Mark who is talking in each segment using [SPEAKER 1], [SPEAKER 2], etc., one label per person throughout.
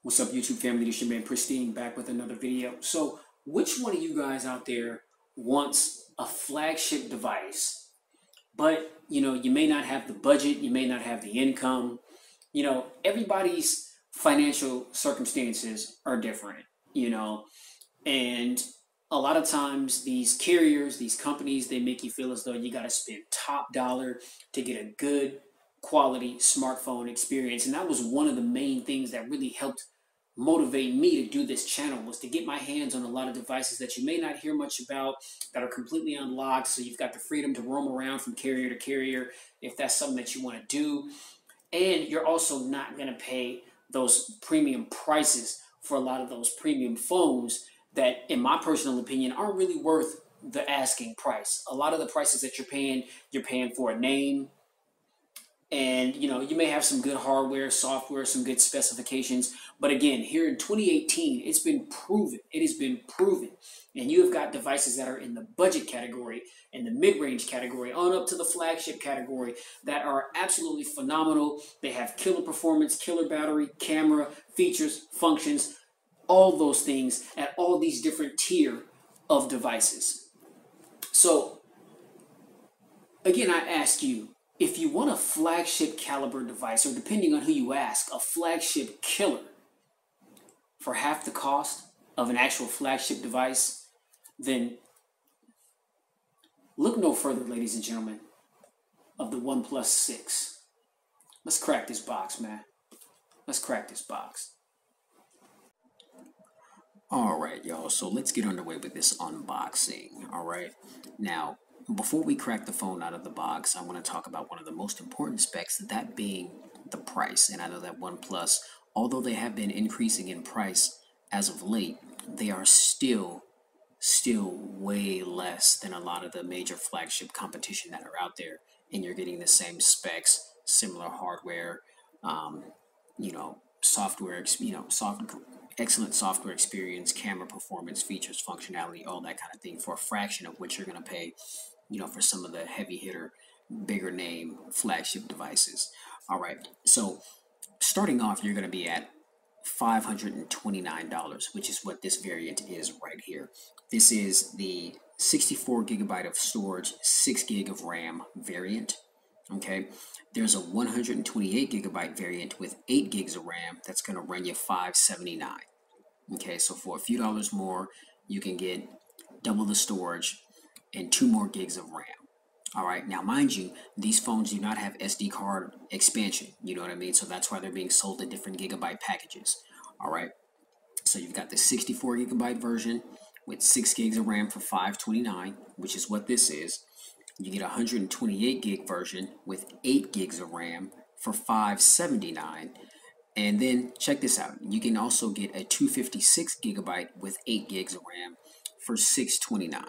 [SPEAKER 1] What's up, YouTube family? This your man Pristine back with another video. So, which one of you guys out there wants a flagship device, but you may not have the budget, you may not have the income. Everybody's financial circumstances are different, and a lot of times these carriers, these companies, they make you feel as though you got to spend top dollar to get a good quality smartphone experience. And that was one of the main things that really helped motivate me to do this channel, was to get my hands on a lot of devices that you may not hear much about, that are completely unlocked, so you've got the freedom to roam around from carrier to carrier if that's something that you want to do. And you're also not going to pay those premium prices for a lot of those premium phones that, in my personal opinion, aren't really worth the asking price. A lot of the prices that you're paying for a name. And you may have some good hardware, software, some good specifications, but again, here in 2018, it's been proven. It has been proven, and you have got devices that are in the budget category, in the mid-range category, on up to the flagship category that are absolutely phenomenal. They have killer performance, killer battery, camera, features, functions, all those things at all these different tier of devices. So again, I ask you, if you want a flagship caliber device, or depending on who you ask, a flagship killer for half the cost of an actual flagship device, then look no further, ladies and gentlemen, of the OnePlus 6. Let's crack this box, man. Let's crack this box. All right, y'all. So let's get underway with this unboxing. All right. Now, before we crack the phone out of the box, I want to talk about one of the most important specs, that being the price. And I know that OnePlus, although they have been increasing in price as of late, they are still way less than a lot of the major flagship competition that are out there. And you're getting the same specs, similar hardware, software, excellent software experience, camera performance, features, functionality, all that kind of thing, for a fraction of what you're going to pay for some of the heavy hitter, bigger name flagship devices. All right, so starting off, you're going to be at $529, which is what this variant is right here. This is the 64 gigabyte of storage, 6 gig of RAM variant. Okay, there's a 128 gigabyte variant with 8 gigs of RAM that's going to run you $579. Okay, so for a few dollars more, you can get double the storage and 2 more gigs of RAM. All right, now mind you, these phones do not have SD card expansion. You know what I mean? So that's why they're being sold in different gigabyte packages. All right, so you've got the 64 gigabyte version with 6 gigs of RAM for $529, which is what this is. You get a 128 gig version with 8 gigs of RAM for $579. And then check this out. You can also get a 256 gigabyte with 8 gigs of RAM for $629.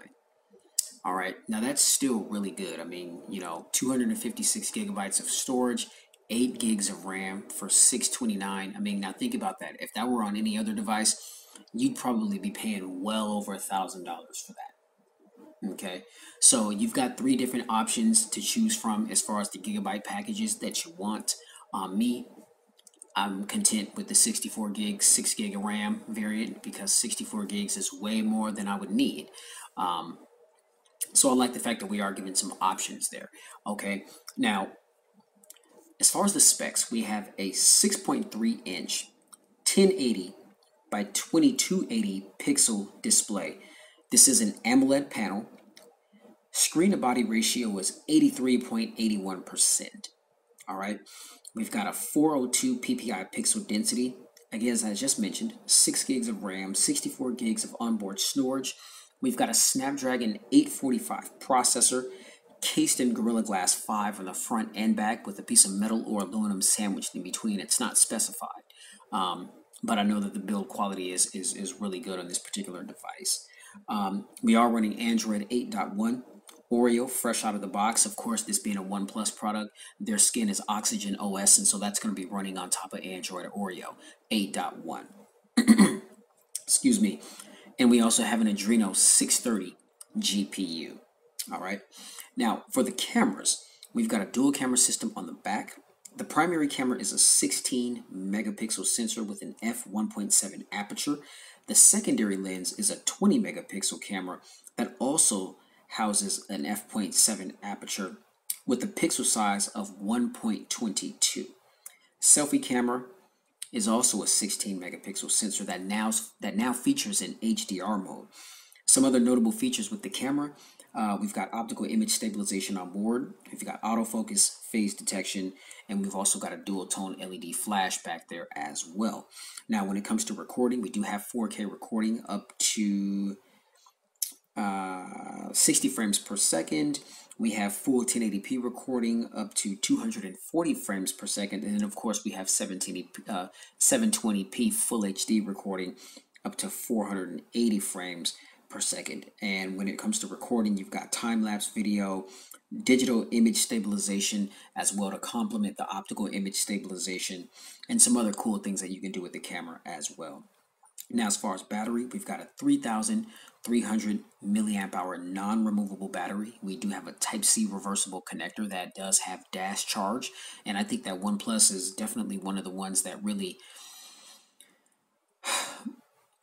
[SPEAKER 1] All right, now that's still really good. I mean, 256 gigabytes of storage, 8 gigs of RAM for $629. I mean, now think about that. If that were on any other device, you'd probably be paying well over $1,000 for that. Okay, so you've got 3 different options to choose from as far as the gigabyte packages that you want. I'm content with the 64 gig, 6 gig of RAM variant, because 64 gigs is way more than I would need. So I like the fact that we are given some options there. Okay, now as far as the specs, we have a 6.3 inch 1080 by 2280 pixel display. This is an AMOLED panel. Screen to body ratio is 83.81%. All right, we've got a 402 ppi pixel density. Again, as I just mentioned, 6 gigs of RAM, 64 gigs of onboard storage. We've got a Snapdragon 845 processor, cased in Gorilla Glass 5 on the front and back, with a piece of metal or aluminum sandwiched in between. It's not specified, but I know that the build quality is really good on this particular device. We are running Android 8.1, Oreo fresh out of the box. Of course, this being a OnePlus product, their skin is Oxygen OS, and so that's going to be running on top of Android Oreo 8.1. Excuse me. And we also have an Adreno 630 GPU. All right. Now, for the cameras, we've got a dual camera system on the back.
[SPEAKER 2] The primary camera is a 16 megapixel sensor with an f1.7 aperture. The secondary lens is a 20 megapixel camera that also houses an f.7 aperture with a pixel size of 1.22. Selfie camera is also a 16 megapixel sensor that now features in HDR mode. Some other notable features with the camera, we've got optical image stabilization on board, we've got autofocus, phase detection, and we've also got a dual tone LED flash back there as well. Now when it comes to recording, we do have 4K recording up to 60 frames per second. We have full 1080p recording up to 240 frames per second, and then of course we have 720p full HD recording up to 480 frames per second. And when it comes to recording, you've got time-lapse video, digital image stabilization as well to complement the optical image stabilization, and some other cool things that you can do with the camera as well. Now, as far as battery, we've got a 3,300 milliamp hour non-removable battery. We do have a Type-C reversible connector that does have dash charge, and I think that OnePlus is definitely one of the ones that really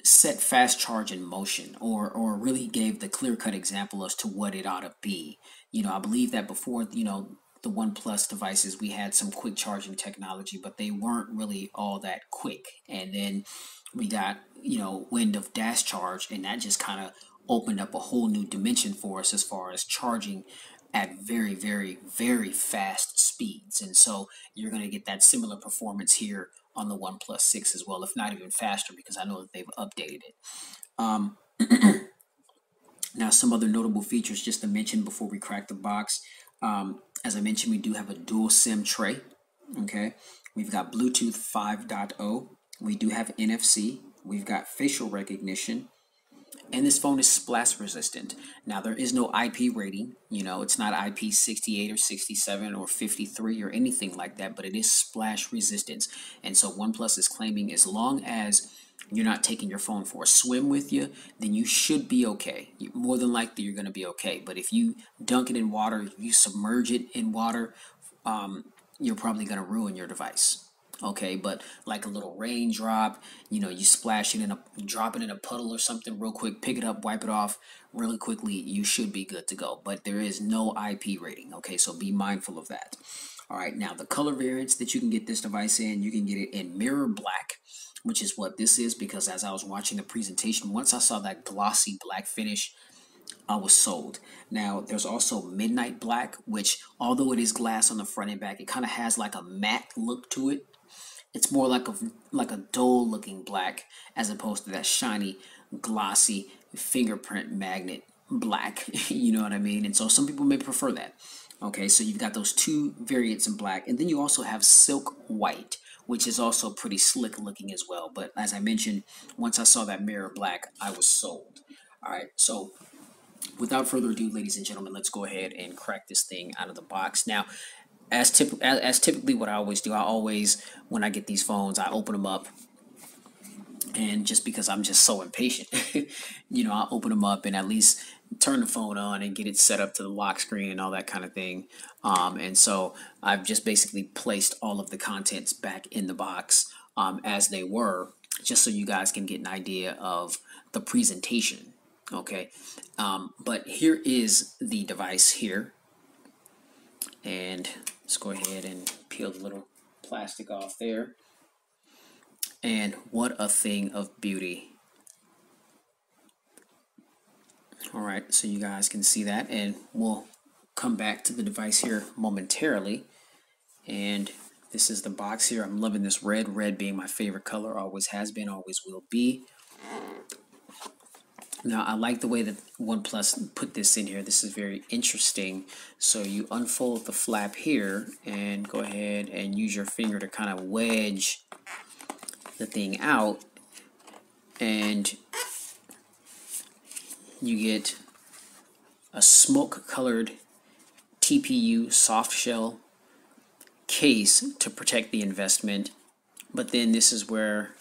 [SPEAKER 2] set fast charge in motion, or really gave the clear-cut example as to what it ought to be. You know, I believe that before, you know, the OnePlus devices, we had some quick charging technology, but they weren't really all that quick. And then we got, you know, wind of dash charge, and that just kind of opened up a whole new dimension for us as far as charging at very, very, very fast speeds. And so you're going to get that similar performance here on the OnePlus 6 as well, if not even faster, because I know that they've updated it. Now, some other notable features just to mention before we crack the box. As I mentioned, we do have a dual SIM tray. Okay, we've got Bluetooth 5.0. We do have NFC. We've got facial recognition. And this phone is splash resistant. Now, there is no IP rating. You know, it's not IP68 or 67 or 53 or anything like that, but it is splash resistance. And so OnePlus is claiming as long as you're not taking your phone for a swim with you, then you should be okay. More than likely, you're going to be okay. But if you dunk it in water, if you submerge it in water, you're probably going to ruin your device. Okay, but like a little raindrop, you know, you splash it drop it in a puddle or something real quick, pick it up, wipe it off really quickly, you should be good to go. But there is no IP rating, okay, so be mindful of that. All right, now the color variants that you can get this device in, you can get it in mirror black, which is what this is, because as I was watching the presentation, once I saw that glossy black finish, I was sold. Now, there's also midnight black, which although it is glass on the front and back, it kind of has like a matte look to it. It's more like a dull looking black as opposed to that shiny, glossy fingerprint magnet black. You know what I mean? And so some people may prefer that. Okay, so you've got those two variants in black, and then you also have silk white, which is also pretty slick looking as well. But as I mentioned, once I saw that mirror black, I was sold. All right, so without further ado, ladies and gentlemen, let's go ahead and crack this thing out of the box. Now, as typically what I always do, when I get these phones, I open them up, and just because I'm just so impatient, you know, I open them up and at least turn the phone on and get it set up to the lock screen and all that kind of thing. And so I've just basically placed all of the contents back in the box as they were, just so you guys can get an idea of the presentation. Okay, but here is the device here, and let's go ahead and peel the little plastic off there. And what a thing of beauty. All right, so you guys can see that, and we'll come back to the device here momentarily. And this is the box here. I'm loving this red being my favorite color, always has been, always will be. Now, I like the way that OnePlus put this in here. This is very interesting. So you unfold the flap here and go ahead and use your finger to kind of wedge the thing out, and you get a smoke-colored TPU soft shell case to protect the investment. But then this is where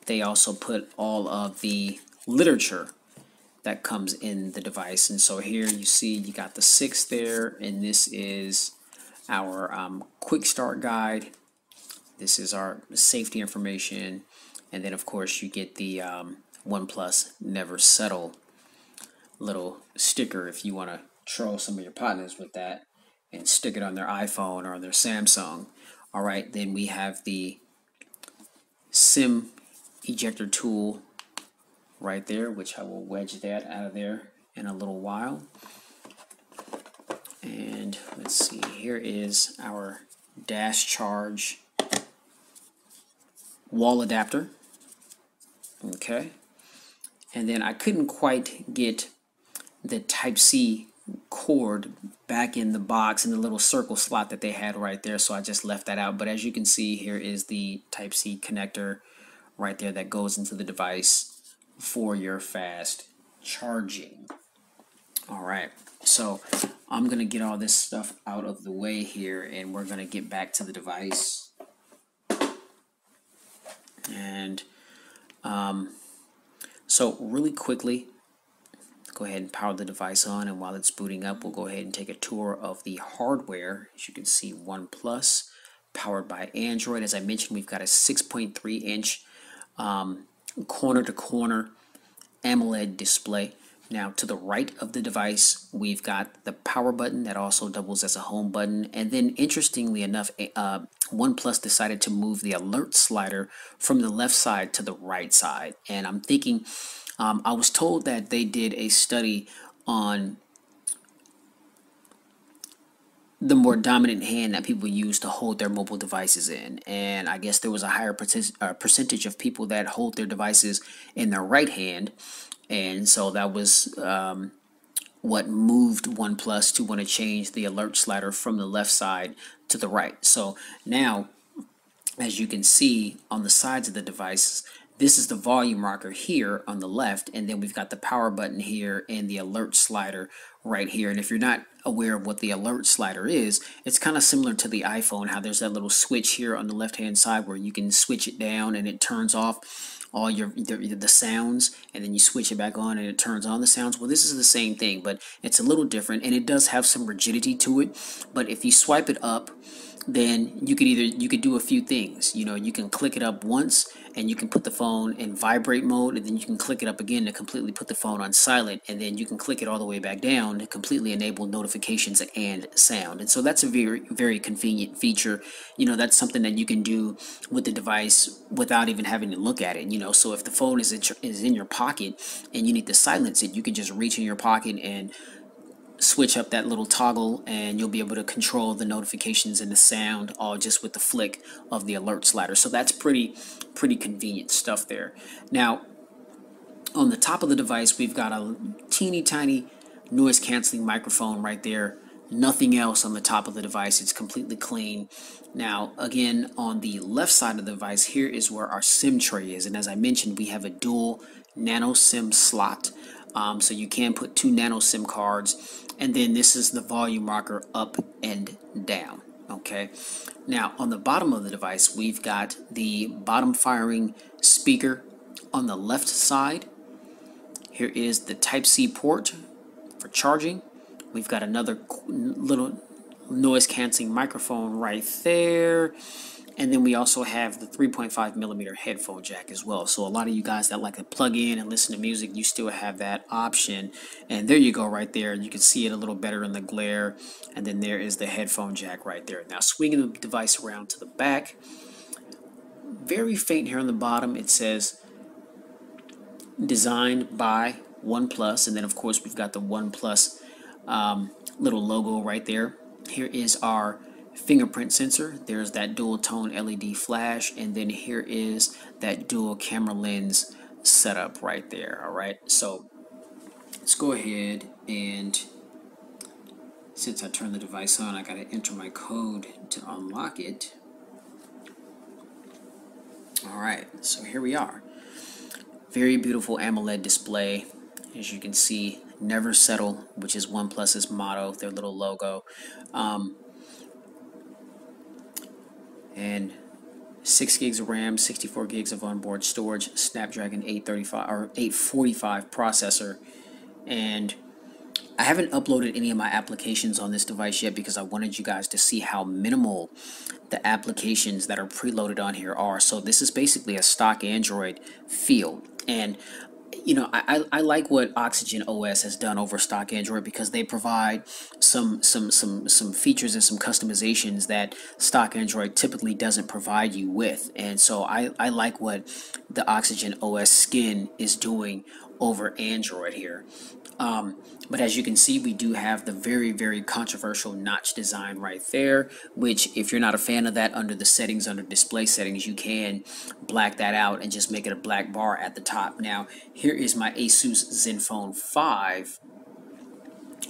[SPEAKER 2] they also put all of the literature that comes in the device. And so here you see you got the 6 there, and this is our quick start guide. This is our safety information, and then of course you get the OnePlus Never Settle little sticker if you want to troll some of your partners with that and stick it on their iPhone or on their Samsung. All right, then we have the SIM ejector tool right there, which I will wedge that out of there in a little while. And let's see, here is our dash charge wall adapter. Okay, and then I couldn't quite get the Type-C cord back in the box in the little circle slot that they had right there, so I just left that out. But as you can see, here is the Type-C connector right there that goes into the device for your fast charging. All right, so I'm gonna get all this stuff out of the way here, and we're gonna get back to the device. And so really quickly, go ahead and power the device on, and while it's booting up, we'll go ahead and take a tour of the hardware. As you can see, OnePlus, powered by Android. As I mentioned, we've got a 6.3 inch corner-to-corner AMOLED display. Now, to the right of the device, we've got the power button that also doubles as a home button. And then, interestingly enough, OnePlus decided to move the alert slider from the left side to the right side. And I'm thinking, I was told that they did a study on the more dominant hand that people use to hold their mobile devices in, and I guess there was a higher percentage of people that hold their devices in their right hand, and so that was what moved OnePlus to want to change the alert slider from the left side to the right. So now, as you can see on the sides of the device, this is the volume rocker here on the left, and then we've got the power button here and the alert slider right here. And if you're not aware of what the alert slider is, it's kind of similar to the iPhone, how there's that little switch here on the left hand side where you can switch it down and it turns off all the sounds, and then you switch it back on and it turns on the sounds. Well, this is the same thing, but it's a little different, and it does have some rigidity to it. But if you swipe it up, then you could do a few things. You know, you can click it up once and you can put the phone in vibrate mode, and then you can click it up again to completely put the phone on silent, and then you can click it all the way back down to completely enable notifications and sound. And so that's a very, very convenient feature. You know, that's something that you can do with the device without even having to look at it. You know, so if the phone is in your pocket and you need to silence it, you can just reach in your pocket and switch up that little toggle, and you'll be able to control the notifications and the sound all just with the flick of the alert slider. So that's pretty convenient stuff there. Now, on the top of the device, we've got a teeny tiny noise canceling microphone right there. Nothing else on the top of the device. It's completely clean. Now, again, on the left side of the device, here is where our SIM tray is. And as I mentioned, we have a dual nano SIM slot. So you can put 2 nano SIM cards. And then this is the volume rocker up and down. Okay. Now, on the bottom of the device, we've got the bottom firing speaker on the left side. Here is the Type-C port for charging. We've got another little noise canceling microphone right there. And then we also have the 3.5mm headphone jack as well. So a lot of you guys that like to plug in and listen to music, you still have that option. And there you go right there. You can see it a little better in the glare. And then there is the headphone jack right there. Now swinging the device around to the back, very faint here on the bottom, it says designed by OnePlus. And then of course we've got the OnePlus little logo right there. Here is our fingerprint sensor. There's that dual tone LED flash, and then here is that dual camera lens setup right there. All right, so let's go ahead, and since I turned the device on, I got to enter my code to unlock it. All right, so here we are. Very beautiful AMOLED display. As you can see, never settle, which is OnePlus's motto, their little logo. And 6 gigs of RAM, 64 gigs of onboard storage, Snapdragon 835 or 845 processor, and I haven't uploaded any of my applications on this device yet because I wanted you guys to see how minimal the applications that are preloaded on here are. So this is basically a stock Android feel. And you know, I like what Oxygen OS has done over stock Android because they provide some features and some customizations that stock Android typically doesn't provide you with. And so I like what the Oxygen OS skin is doing over Android here. But as you can see, we do have the very controversial notch design right there, which if you're not a fan of that, under the settings, under display settings, you can black that out and just make it a black bar at the top. Now, here is my Asus Zenfone 5,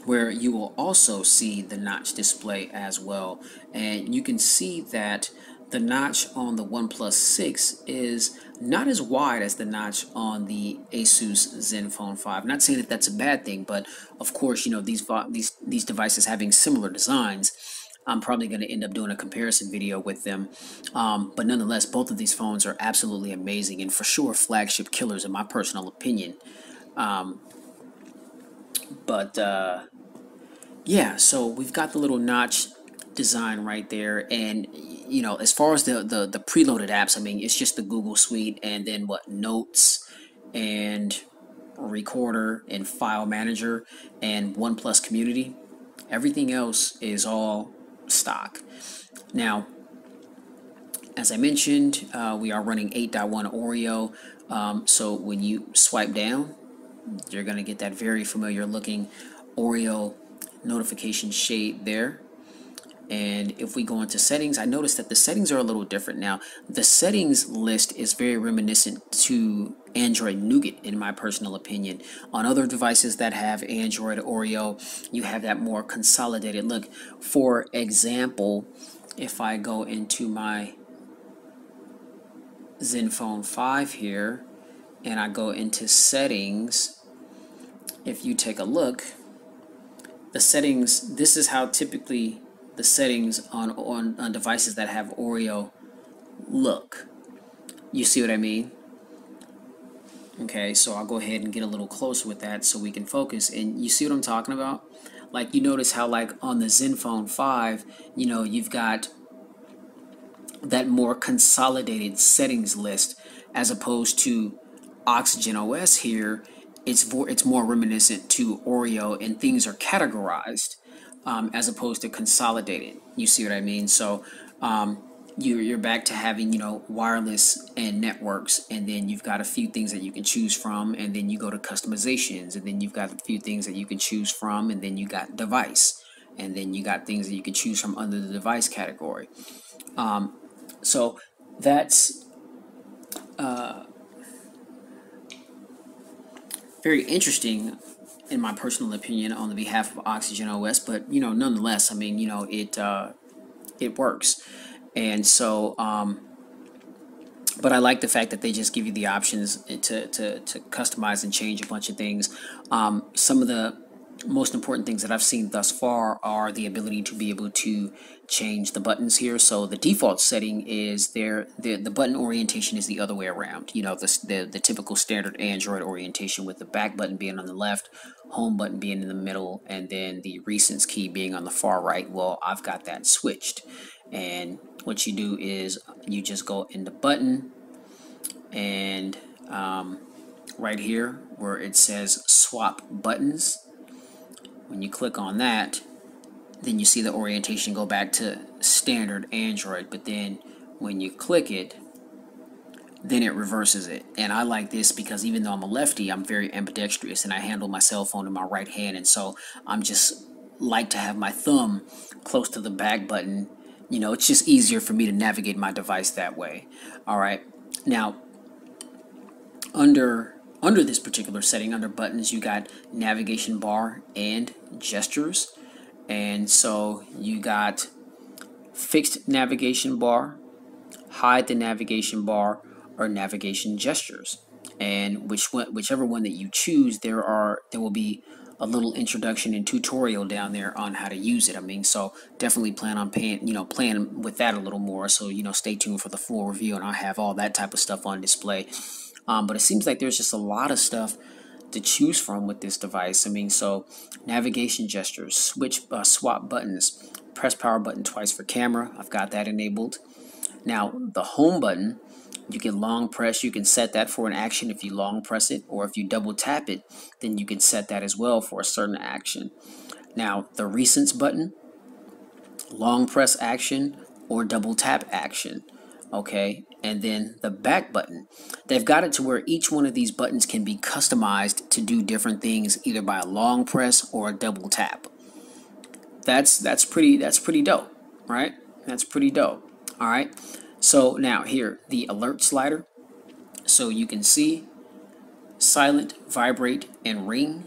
[SPEAKER 2] where you will also see the notch display as well. And you can see that the notch on the OnePlus 6 is not as wide as the notch on the Asus Zenfone 5. Not saying that that's a bad thing, but of course, you know, these devices having similar designs, I'm probably going to end up doing a comparison video with them. But nonetheless, both of these phones are absolutely amazing and for sure flagship killers in my personal opinion. Yeah, so we've got the little notch design right there, and you know, as far as the preloaded apps, I mean, it's just the Google Suite and then what, Notes and Recorder and File Manager and OnePlus Community. Everything else is all stock. Now, as I mentioned, we are running 8.1 Oreo, so when you swipe down, you're going to get that very familiar looking Oreo notification shade there. And if we go into settings, I noticed that the settings are a little different now. The settings list is very reminiscent to Android Nougat in my personal opinion. On other devices that have Android Oreo, you have that more consolidated look. For example, if I go into my Zenfone 5 here and I go into settings, if you take a look, the settings, this is how typically the settings on devices that have Oreo look. You see what I mean? Okay, so I'll go ahead and get a little closer with that so we can focus. And you see what I'm talking about? Like, you notice how, like, on the Zenfone 5, you know, you've got that more consolidated settings list as opposed to Oxygen OS here. It's more reminiscent to Oreo, and things are categorized as opposed to consolidated. You see what I mean? So you're back to having, you know, wireless and networks, and then you've got a few things that you can choose from, and then you go to customizations, and then you've got a few things that you can choose from, and then you got device, and then you got things that you can choose from under the device category. So that's very interesting in my personal opinion on the behalf of Oxygen OS, but you know, nonetheless, I mean, you know, it works. And so but I like the fact that they just give you the options to customize and change a bunch of things. Some of the most important things that I've seen thus far are the ability to be able to change the buttons here. So the default setting is the button orientation is the other way around. You know, the typical standard Android orientation, with the back button being on the left, home button being in the middle, and then the recents key being on the far right. Well, I've got that switched, and what you do is you just go into button, and right here where it says swap buttons, when you click on that, then you see the orientation go back to standard Android. But then when you click it, then it reverses it. And I like this because even though I'm a lefty, I'm very ambidextrous and I handle my cell phone in my right hand, and so I'm just like to have my thumb close to the back button. You know, it's just easier for me to navigate my device that way. All right, now under this particular setting, under buttons, you got navigation bar and gestures. And so you got fixed navigation bar, hide the navigation bar, or navigation gestures. And whichever one that you choose, there will be a little introduction and tutorial down there on how to use it. I mean, so definitely plan on playing with that a little more. So, you know, stay tuned for the full review, and I'll have all that type of stuff on display. But it seems like there's just a lot of stuff to choose from with this device. I mean, so navigation gestures, swap buttons, press power button twice for camera. I've got that enabled. Now, the home button, you can long press. You can set that for an action if you long press it, or if you double tap it, then you can set that as well for a certain action. Now, the recents button, long press action or double tap action. Okay, and then the back button, they've got it to where each one of these buttons can be customized to do different things, either by a long press or a double tap. That's pretty dope, right? That's pretty dope. All right, so now here, the alert slider, so you can see silent, vibrate, and ring,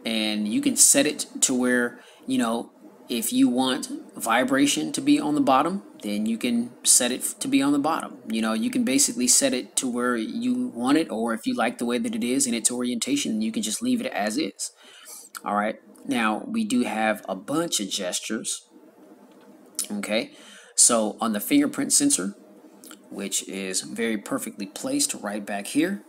[SPEAKER 2] and you can set it to where, you know, if you want vibration to be on the bottom, then you can set it to be on the bottom. You know, you can basically set it to where you want it, or if you like the way that it is in its orientation, you can just leave it as is. All right, now we do have a bunch of gestures. Okay, so on the fingerprint sensor, which is very perfectly placed right back here,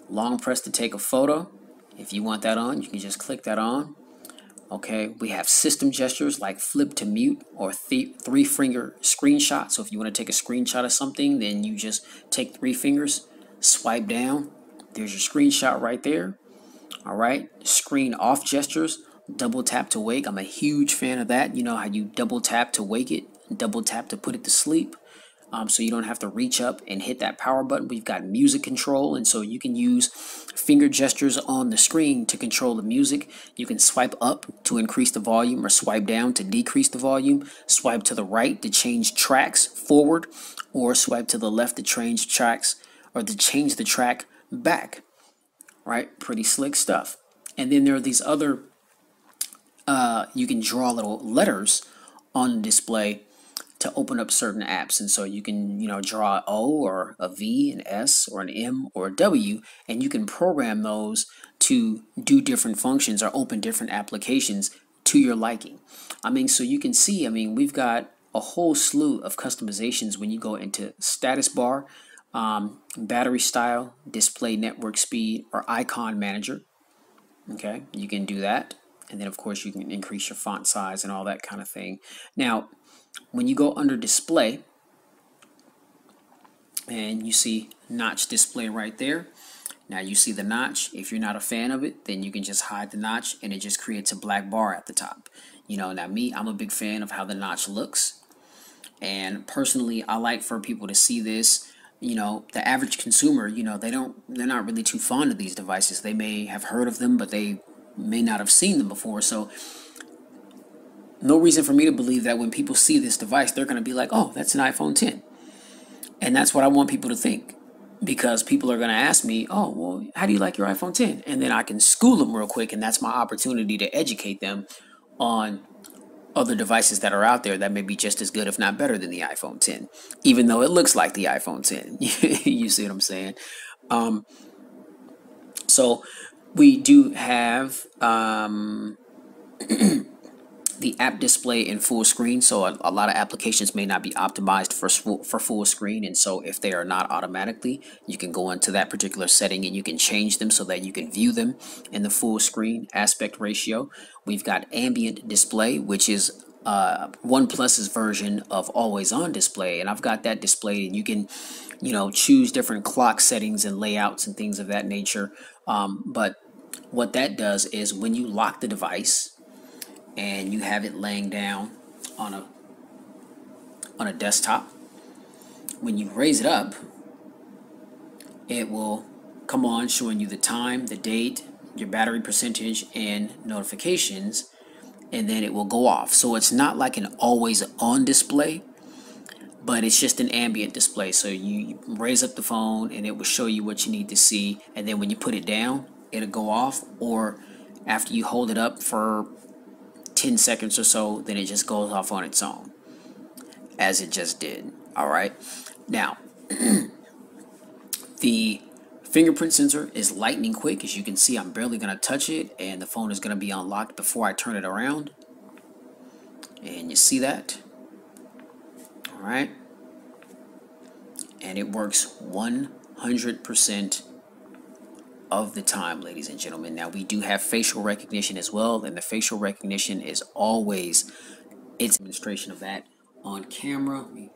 [SPEAKER 2] long press to take a photo. If you want that on, you can just click that on. Okay, we have system gestures like flip to mute or three-finger screenshot. So if you want to take a screenshot of something, then you just take 3 fingers, swipe down. There's your screenshot right there. All right, screen off gestures, double tap to wake. I'm a huge fan of that. You know how you double tap to wake it, double tap to put it to sleep. So you don't have to reach up and hit that power button. We've got music control, and so you can use finger gestures on the screen to control the music. You can swipe up to increase the volume or swipe down to decrease the volume. Swipe to the right to change tracks forward, or swipe to the left to change tracks or to change the track back. Right? Pretty slick stuff. And then there are these other, you can draw little letters on the display to open up certain apps, and so you can, you know, draw an O or a V, an S or an M or a W, and you can program those to do different functions or open different applications to your liking. I mean, so you can see, I mean, we've got a whole slew of customizations when you go into status bar, battery style, display network speed, or icon manager. Okay, you can do that, and then of course you can increase your font size and all that kind of thing. Now, when you go under display and you see notch display right there, now you see the notch. If you're not a fan of it, then you can just hide the notch and it just creates a black bar at the top. You know, now me, I'm a big fan of how the notch looks, and personally I like for people to see this. You know, the average consumer, you know, they're not really too fond of these devices. They may have heard of them, but they may not have seen them before. So no reason for me to believe that when people see this device, they're going to be like, oh, that's an iPhone 10. And that's what I want people to think, because people are going to ask me, oh, well, how do you like your iPhone 10? And then I can school them real quick, and that's my opportunity to educate them on other devices that are out there that may be just as good, if not better, than the iPhone 10, even though it looks like the iPhone 10. You see what I'm saying? So we do have the app display in full screen, so a lot of applications may not be optimized for full screen, and so if they are not automatically, you can go into that particular setting and you can change them so that you can view them in the full screen aspect ratio. We've got ambient display, which is OnePlus's version of always on display, and I've got that display, and you can, you know, choose different clock settings and layouts and things of that nature. But what that does is when you lock the device and you have it laying down on a desktop, when you raise it up, it will come on showing you the time, the date, your battery percentage, and notifications, and then it will go off. So it's not like an always on display, but it's just an ambient display. So you raise up the phone and it will show you what you need to see, and then when you put it down, it'll go off, or after you hold it up for 10 seconds or so, then it just goes off on its own, as it just did. All right, now the fingerprint sensor is lightning quick. As you can see, I'm barely going to touch it and the phone is going to be unlocked before I turn it around, and you see that. All right, and it works 100% of the time, ladies and gentlemen. Now, we do have facial recognition as well, and the facial recognition is always its demonstration of that on camera. Let me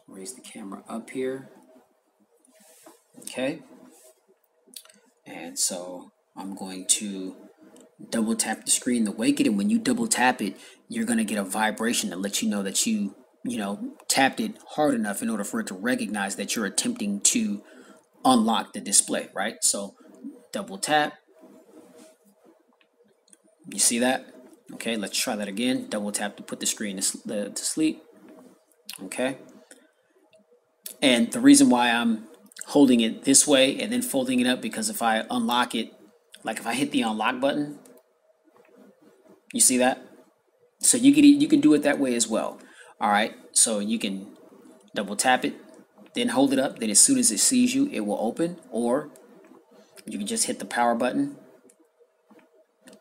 [SPEAKER 2] raise the camera up here. Okay. And so I'm going to double tap the screen to wake it, and when you double tap it, you're going to get a vibration to let you know that you tapped it hard enough in order for it to recognize that you're attempting to unlock the display, right? So double tap. You see that? Okay, let's try that again. Double tap to put the screen to sleep. Okay. And the reason why I'm holding it this way and then folding it up, because if I unlock it, like if I hit the unlock button, you see that? So you can do it that way as well. All right. So you can double tap it, then hold it up. Then as soon as it sees you, it will open. Or you can just hit the power button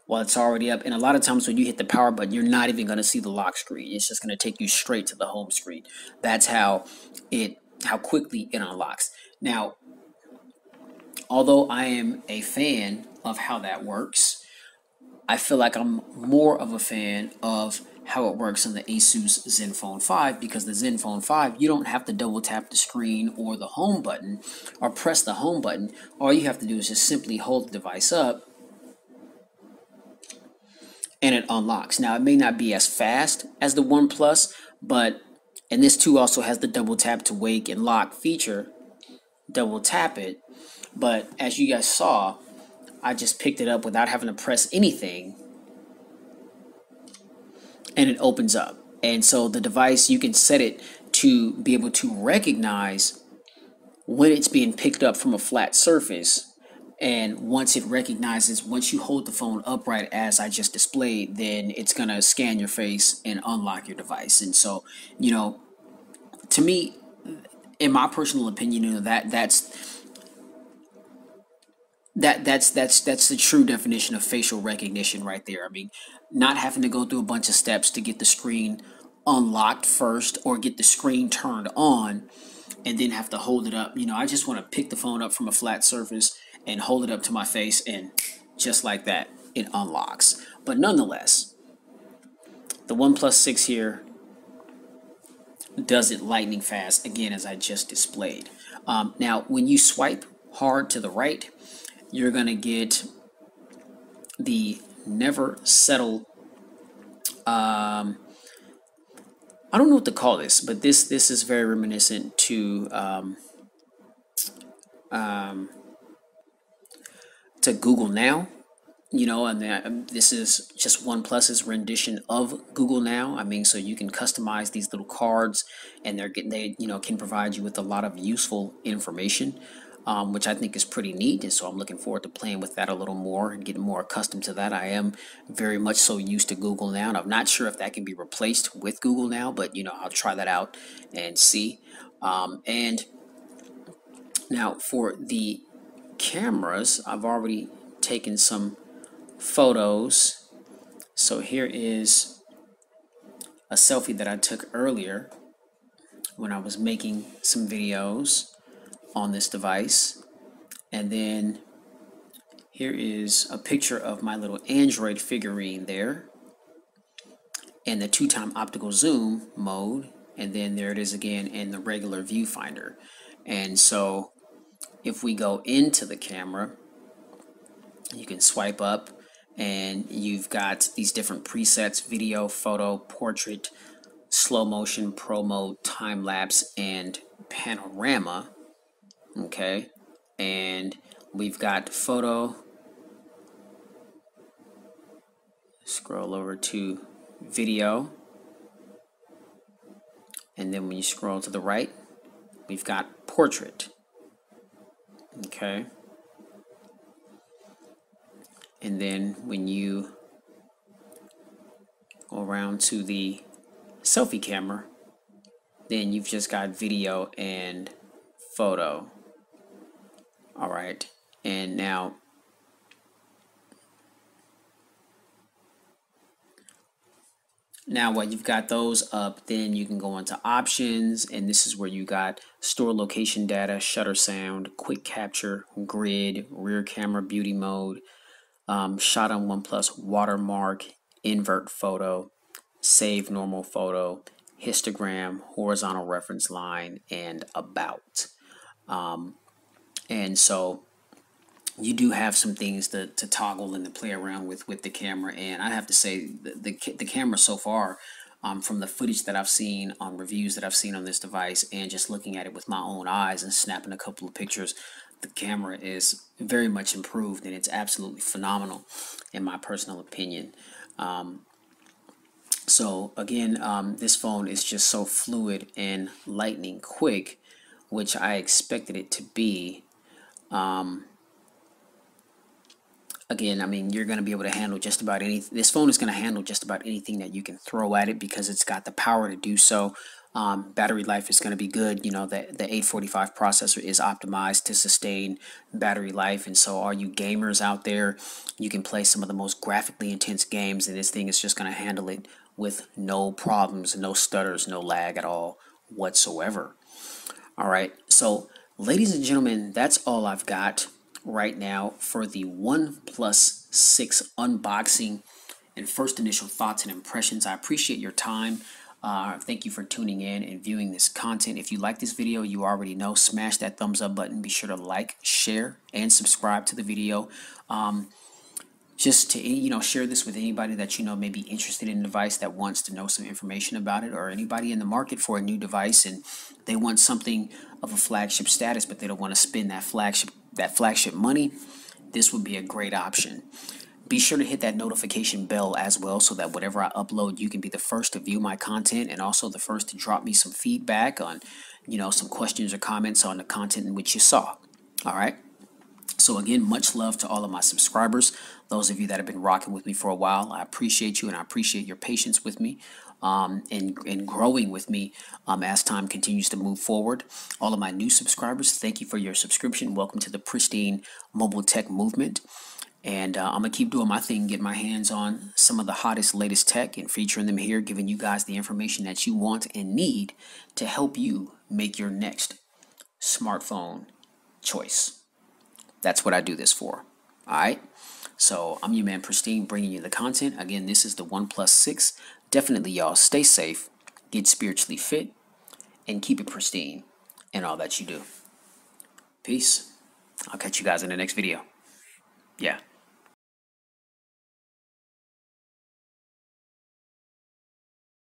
[SPEAKER 2] while it's already up. And a lot of times when you hit the power button, you're not even going to see the lock screen. It's just going to take you straight to the home screen. That's how quickly it unlocks. Now, although I am a fan of how that works, I feel like I'm more of a fan of how it works on the Asus Zenfone 5, because the Zenfone 5, you don't have to double tap the screen or the home button or press the home button. All you have to do is just simply hold the device up and it unlocks. Now, it may not be as fast as the OnePlus, and this too also has the double tap to wake and lock feature. Double tap it, but as you guys saw, I just picked it up without having to press anything, and it opens up. And so the device, you can set it to be able to recognize when it's being picked up from a flat surface. And once it recognizes, once you hold the phone upright as I just displayed, then it's going to scan your face and unlock your device. And so, to me, in my personal opinion, that's the true definition of facial recognition right there. I mean, not having to go through a bunch of steps to get the screen unlocked first or get the screen turned on and then have to hold it up. I just want to pick the phone up from a flat surface and hold it up to my face, and just like that, it unlocks. But nonetheless, the OnePlus 6 here does it lightning fast, again, as I just displayed. Now, when you swipe hard to the right, you're going to get the never settle. I don't know what to call this, but this is very reminiscent to Google Now. And this is just OnePlus's rendition of Google Now. I mean, so you can customize these little cards, and they can provide you with a lot of useful information, which I think is pretty neat. And so I'm looking forward to playing with that a little more and getting more accustomed to that. I am very much so used to Google Now, and I'm not sure if that can be replaced with Google Now, but I'll try that out and see. And now for the cameras, I've already taken some photos. So here is a selfie that I took earlier when I was making some videos on this device. And then here is a picture of my little Android figurine there, and the 2x optical zoom mode. And then there it is again in the regular viewfinder. And so if we go into the camera, you can swipe up, and you've got these different presets: video, photo, portrait, slow motion, pro mode, time lapse, and panorama. Okay, and we've got photo. Scroll over to video, and then when you scroll to the right, we've got portrait. Okay. And then when you go around to the selfie camera, then you've just got video and photo. All right. And now Now, while you've got those up, then you can go into options, and this is where you got store location data, shutter sound, quick capture, grid, rear camera beauty mode, shot on OnePlus, watermark, invert photo, save normal photo, histogram, horizontal reference line, and about. And so you do have some things to toggle and to play around with the camera. And I have to say the camera so far, from the footage that I've seen on reviews that I've seen on this device and just looking at it with my own eyes and snapping a couple of pictures, the camera is very much improved and it's absolutely phenomenal in my personal opinion. So again, this phone is just so fluid and lightning quick, which I expected it to be. Again, I mean, you're going to be able to handle just about anything. This phone is going to handle just about anything that you can throw at it because it's got the power to do so. Battery life is going to be good. You know, the 845 processor is optimized to sustain battery life. And so all you gamers out there, you can play some of the most graphically intense games, and this thing is just going to handle it with no problems, no stutters, no lag at all whatsoever. All right, so ladies and gentlemen, that's all I've got right now for the OnePlus 6 unboxing and first initial thoughts and impressions. I appreciate your time. Thank you for tuning in and viewing this content. If you like this video, you already know, smash that thumbs up button. Be sure to like, share, and subscribe to the video. Just to share this with anybody that may be interested in a device that wants to know some information about it, or anybody in the market for a new device and they want something of a flagship status but they don't want to spend that flagship money. This would be a great option. Be sure to hit that notification bell as well so that whatever I upload, you can be the first to view my content and also the first to drop me some feedback on some questions or comments on the content in which you saw. All right. So again, much love to all of my subscribers, those of you that have been rocking with me for a while. I appreciate you and I appreciate your patience with me and growing with me as time continues to move forward. All of my new subscribers, thank you for your subscription. Welcome to the pristine mobile tech movement. And I'm going to keep doing my thing, get my hands on some of the hottest, latest tech and featuring them here, giving you guys the information that you want and need to help you make your next smartphone choice. That's what I do this for. All right. So I'm your man Pristine, bringing you the content. Again, this is the OnePlus 6. Definitely, y'all, stay safe, get spiritually fit, and keep it pristine in all that you do. Peace. I'll catch you guys in the next video. Yeah.